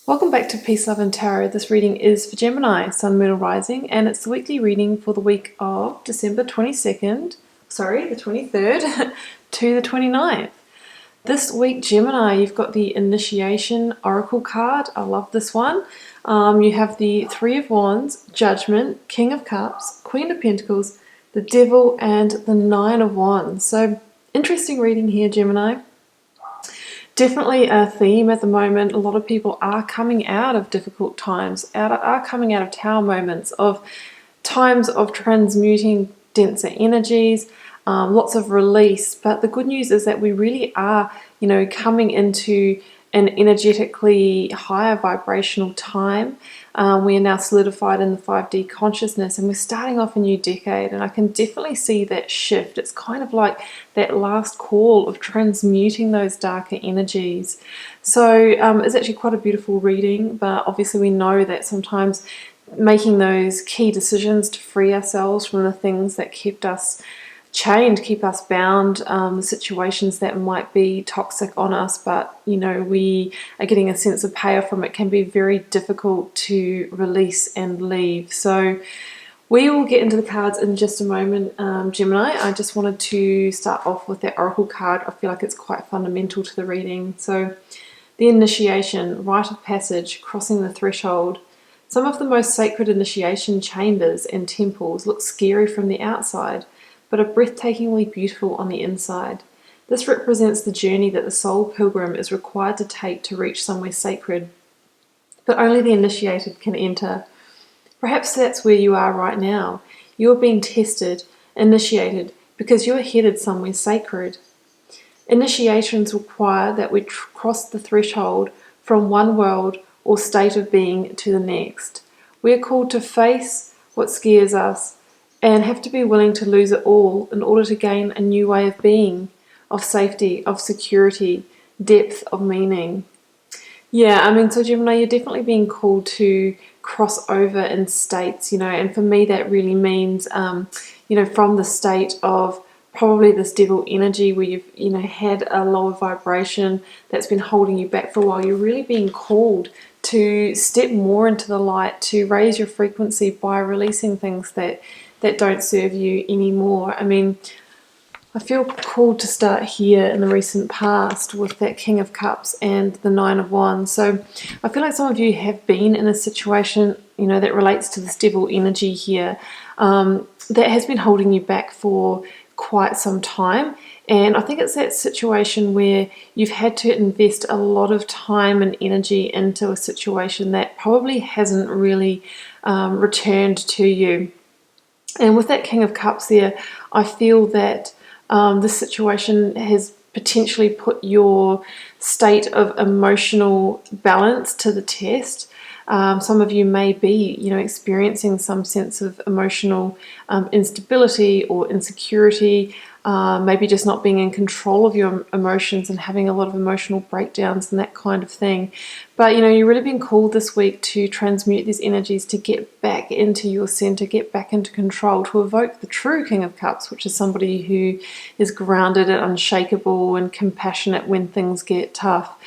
Welcome back to Peace, Love and Tarot. This reading is for Gemini, Sun, Moon, or Rising, and it's the weekly reading for the week of December the 23rd to the 29th. This week, Gemini, you've got the Initiation Oracle card. I love this one. You have the Three of Wands, Judgment, King of Cups, Queen of Pentacles, the Devil, and the Nine of Wands. So, interesting reading here, Gemini. Definitely a theme at the moment. A lot of people are coming out of difficult times, are coming out of tower moments, of times of transmuting denser energies, lots of release. But the good news is that we really are, coming into an energetically higher vibrational time. We are now solidified in the 5D consciousness, and we're starting off a new decade, and I can definitely see that shift. It's kind of like that last call of transmuting those darker energies. So it's actually quite a beautiful reading, but obviously we know that sometimes making those key decisions to free ourselves from the things that kept us chained, keep us bound, the situations that might be toxic on us, but we are getting a sense of payoff from it, can be very difficult to release and leave. So we will get into the cards in just a moment, Gemini. I just wanted to start off with that Oracle card. I feel like it's quite fundamental to the reading. So the Initiation, Rite of Passage, Crossing the Threshold. Some of the most sacred initiation chambers and temples look scary from the outside, but are breathtakingly beautiful on the inside. This represents the journey that the soul pilgrim is required to take to reach somewhere sacred, but only the initiated can enter. Perhaps that's where you are right now. You are being tested, initiated, because you are headed somewhere sacred. Initiations require that we cross the threshold from one world or state of being to the next. We are called to face what scares us, and have to be willing to lose it all in order to gain a new way of being, of safety, of security, depth of meaning. Yeah, so Gemini, you're definitely being called to cross over in states, and for me that really means, from the state of probably this devil energy where you've, had a lower vibration that's been holding you back for a while. You're really being called to step more into the light, to raise your frequency by releasing things that don't serve you anymore. I feel called to start here in the recent past with that King of Cups and the Nine of Wands. So I feel like some of you have been in a situation, that relates to this devil energy here, that has been holding you back for quite some time. And I think it's that situation where you've had to invest a lot of time and energy into a situation that probably hasn't really returned to you. And with that King of Cups there, I feel that this situation has potentially put your state of emotional balance to the test. Some of you may be, experiencing some sense of emotional instability or insecurity, maybe just not being in control of your emotions and having a lot of emotional breakdowns and that kind of thing. But, you're really being called this week to transmute these energies, to get back into your center, get back into control, to evoke the true King of Cups, which is somebody who is grounded and unshakable and compassionate when things get tough.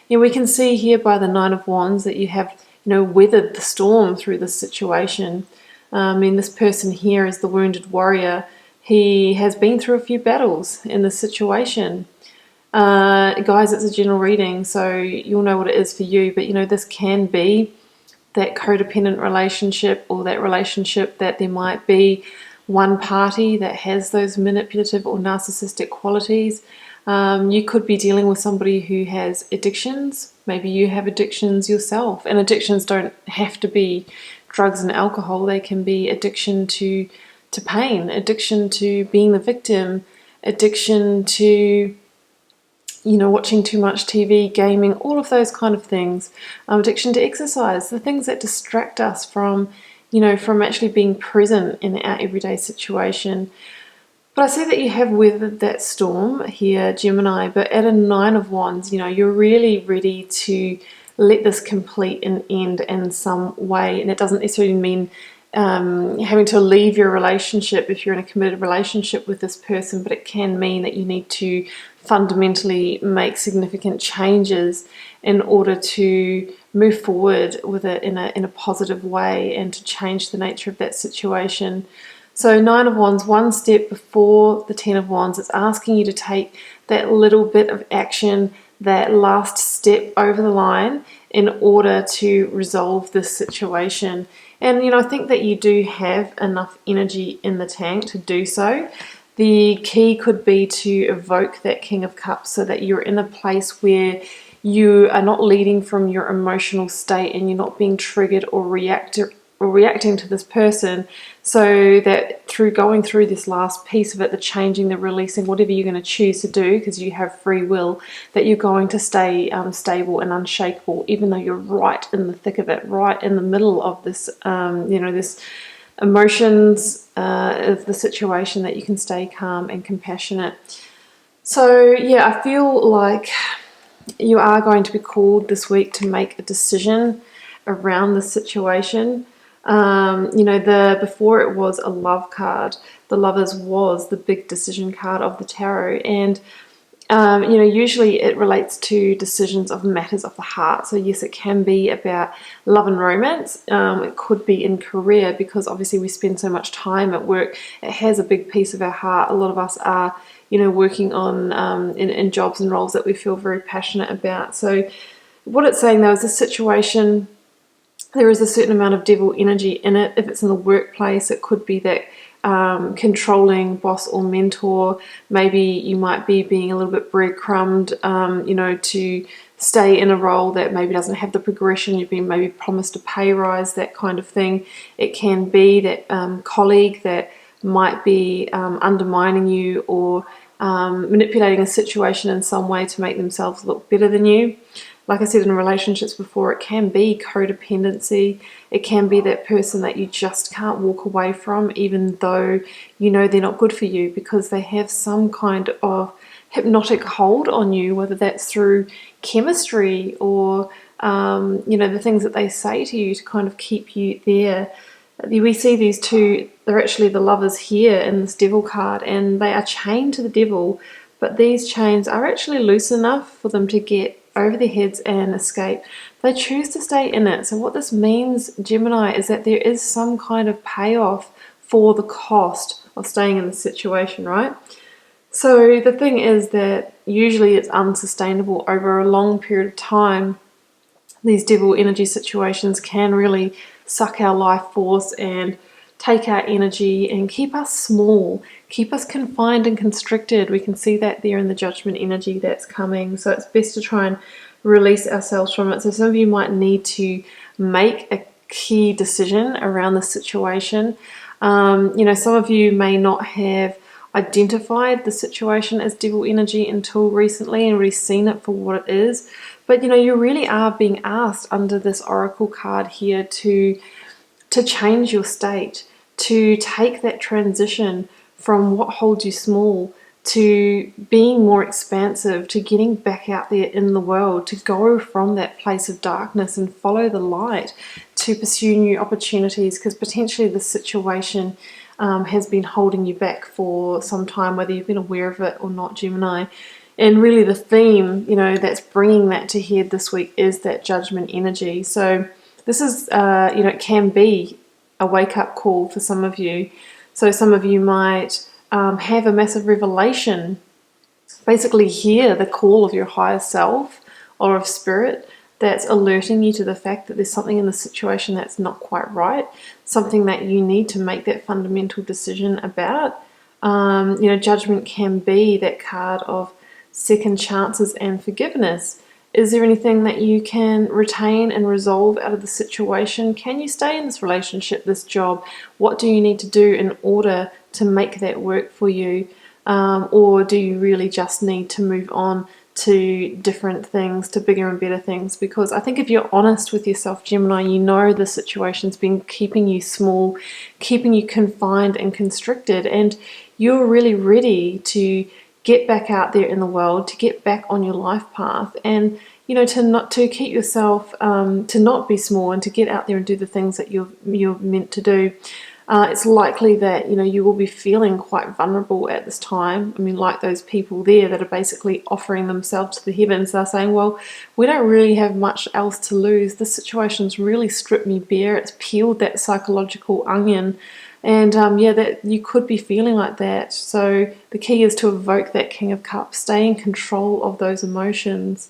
We can see here by the Nine of Wands that you have weathered the storm through this situation. This person here is the wounded warrior. He has been through a few battles in this situation. Guys, it's a general reading, so you'll know what it is for you, but this can be that codependent relationship, or that relationship that there might be one party that has those manipulative or narcissistic qualities. You could be dealing with somebody who has addictions. Maybe you have addictions yourself, and addictions don't have to be drugs and alcohol. They can be addiction to pain, addiction to being the victim, addiction to watching too much TV, gaming, all of those kind of things, addiction to exercise, the things that distract us from actually being present in our everyday situation. But I see that you have weathered that storm here, Gemini, but at a Nine of Wands, you're really ready to let this complete and end in some way. And it doesn't necessarily mean having to leave your relationship if you're in a committed relationship with this person, but it can mean that you need to fundamentally make significant changes in order to move forward with it in a positive way and to change the nature of that situation. So Nine of Wands, one step before the Ten of Wands, it's asking you to take that little bit of action, that last step over the line in order to resolve this situation. And I think that you do have enough energy in the tank to do so. The key could be to evoke that King of Cups so that you're in a place where you are not leading from your emotional state and you're not being triggered or reacting to this person, so that through going through this last piece of it, the changing, the releasing, whatever you're going to choose to do, because you have free will, that you're going to stay stable and unshakable, even though you're right in the thick of it, right in the middle of this, this emotions of the situation, that you can stay calm and compassionate. So yeah, I feel like you are going to be called this week to make a decision around the situation. Before it was a love card, the Lovers was the big decision card of the tarot, and usually it relates to decisions of matters of the heart. So yes, it can be about love and romance. It could be in career, because obviously we spend so much time at work. It has a big piece of our heart. A lot of us are working on in jobs and roles that we feel very passionate about. So what it's saying though is this situation, there is a certain amount of devil energy in it. If it's in the workplace, it could be that controlling boss or mentor. Maybe you might be being a little bit breadcrumbed, to stay in a role that maybe doesn't have the progression. You've been maybe promised a pay rise, that kind of thing. It can be that colleague that might be undermining you or manipulating a situation in some way to make themselves look better than you. Like I said in relationships before, it can be codependency. It can be that person that you just can't walk away from, even though they're not good for you, because they have some kind of hypnotic hold on you, whether that's through chemistry or the things that they say to you to kind of keep you there. We see these two, they're actually the Lovers here in this Devil card, and they are chained to the Devil, but these chains are actually loose enough for them to get over their heads and escape. They choose to stay in it. So what this means, Gemini, is that there is some kind of payoff for the cost of staying in the situation, right? So the thing is that usually it's unsustainable over a long period of time. These devil energy situations can really suck our life force and take our energy and keep us small, keep us confined and constricted. We can see that there in the Judgment energy that's coming. So it's best to try and release ourselves from it. So some of you might need to make a key decision around the situation. Some of you may not have identified the situation as devil energy until recently and really seen it for what it is. But you really are being asked under this oracle card here to change your state, to take that transition from what holds you small to being more expansive, to getting back out there in the world, to go from that place of darkness and follow the light, to pursue new opportunities, because potentially the situation has been holding you back for some time, whether you've been aware of it or not, Gemini. And really the theme, that's bringing that to head this week is that Judgment energy. So this is, it can be a wake-up call for some of you. So some of you might have a massive revelation, basically hear the call of your higher self or of spirit that's alerting you to the fact that there's something in the situation that's not quite right, something that you need to make that fundamental decision about. Judgment can be that card of second chances and forgiveness. Is there anything that you can retain and resolve out of the situation? Can you stay in this relationship, this job? What do you need to do in order to make that work for you? Or do you really just need to move on to different things, to bigger and better things? Because I think if you're honest with yourself, Gemini, the situation's been keeping you small, keeping you confined and constricted, and you're really ready to get back out there in the world, to get back on your life path, and to keep yourself, to not be small, and to get out there and do the things that you're meant to do. it's likely that, you know, you will be feeling quite vulnerable at this time. I mean, like those people there that are basically offering themselves to the heavens. They're saying, well, we don't really have much else to lose. This situation's really stripped me bare. It's peeled that psychological onion. And yeah, that you could be feeling like that. So the key is to evoke that King of Cups, stay in control of those emotions.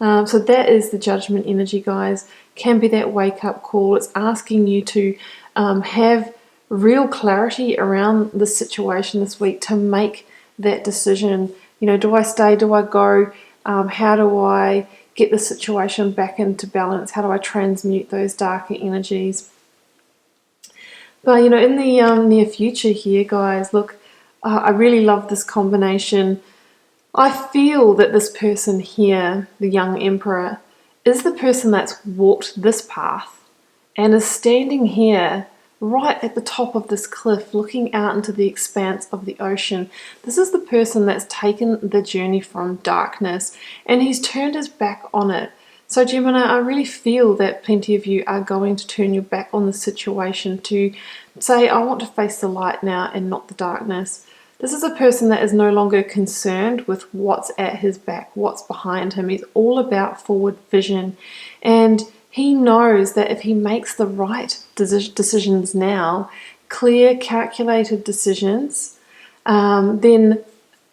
So that is the judgment energy, guys. Can be that wake-up call. It's asking you to have real clarity around the situation this week to make that decision. You know, do I stay? Do I go? How do I get the situation back into balance? How do I transmute those darker energies? But, you know, in the near future here, guys, look, I really love this combination. I feel that this person here, the young emperor, is the person that's walked this path and is standing here right at the top of this cliff looking out into the expanse of the ocean. This is the person that's taken the journey from darkness and he's turned his back on it. So Gemini, I really feel that plenty of you are going to turn your back on the situation to say, I want to face the light now and not the darkness. This is a person that is no longer concerned with what's at his back, what's behind him. He's all about forward vision. And he knows that if he makes the right decisions now, clear, calculated decisions, then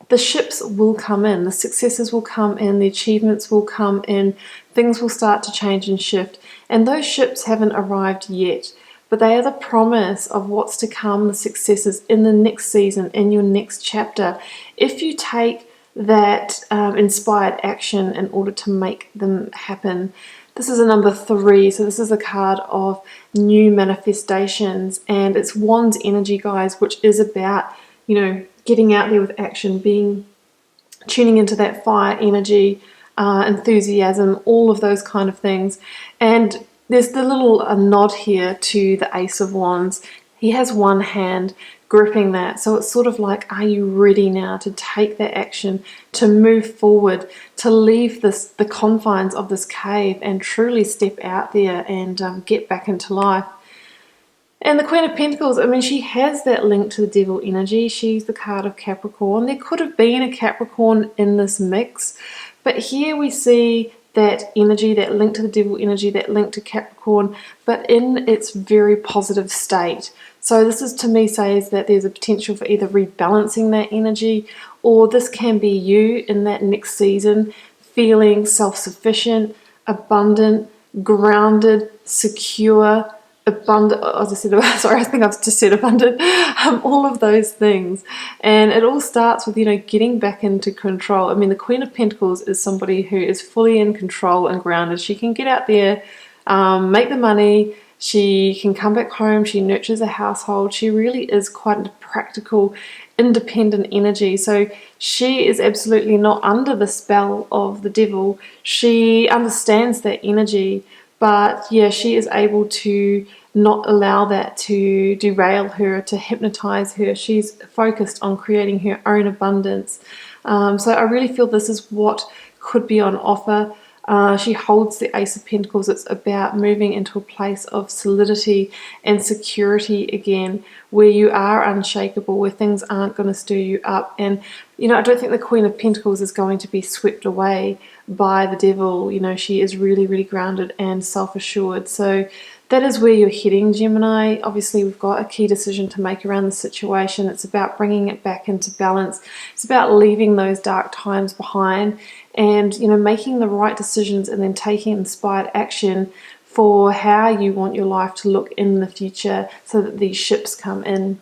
the ships will come in, the successes will come in, the achievements will come in, things will start to change and shift. And those ships haven't arrived yet, but they are the promise of what's to come, the successes in the next season, in your next chapter. If you take that inspired action in order to make them happen. This is a number 3, so this is a card of new manifestations, and it's Wands energy, guys, which is about, you know, getting out there with action, tuning into that fire energy, enthusiasm, all of those kind of things. And there's the little nod here to the Ace of Wands. He has one hand gripping that, so it's sort of like, are you ready now to take that action, to move forward, to leave the confines of this cave and truly step out there and get back into life. And the Queen of Pentacles, I mean, she has that link to the Devil energy. She's the card of Capricorn. There could have been a Capricorn in this mix, but here we see that energy, that link to the Devil energy, that link to Capricorn, but in its very positive state. So this is, to me, says that there's a potential for either rebalancing that energy, or this can be you in that next season feeling self-sufficient, abundant, grounded, secure, abundant, as I said, sorry, I think I've just said abundant, all of those things. And it all starts with, you know, getting back into control. I mean, the Queen of Pentacles is somebody who is fully in control and grounded. She can get out there, make the money, she can come back home, she nurtures a household. She really is quite a practical, independent energy. So she is absolutely not under the spell of the devil. She understands that energy, but yeah, she is able to not allow that to derail her, to hypnotize her. She's focused on creating her own abundance. So I really feel this is what could be on offer. She holds the Ace of Pentacles. It's about moving into a place of solidity and security again, where you are unshakable, where things aren't going to stir you up. And, you know, I don't think the Queen of Pentacles is going to be swept away by the devil. You know, she is really, really grounded and self-assured. So that is where you're heading, Gemini. Obviously, we've got a key decision to make around the situation. It's about bringing it back into balance. It's about leaving those dark times behind and, you know, making the right decisions and then taking inspired action for how you want your life to look in the future so that these ships come in.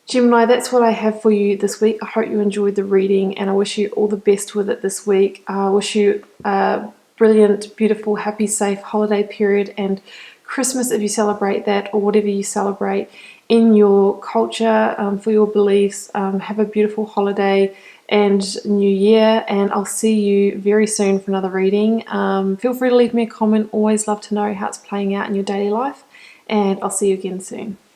Gemini, that's what I have for you this week. I hope you enjoyed the reading and I wish you all the best with it this week. I wish you a brilliant, beautiful, happy, safe holiday period and Christmas if you celebrate that, or whatever you celebrate in your culture, for your beliefs. Have a beautiful holiday and New Year, and I'll see you very soon for another reading. Feel free to leave me a comment. Always love to know how it's playing out in your daily life, and I'll see you again soon.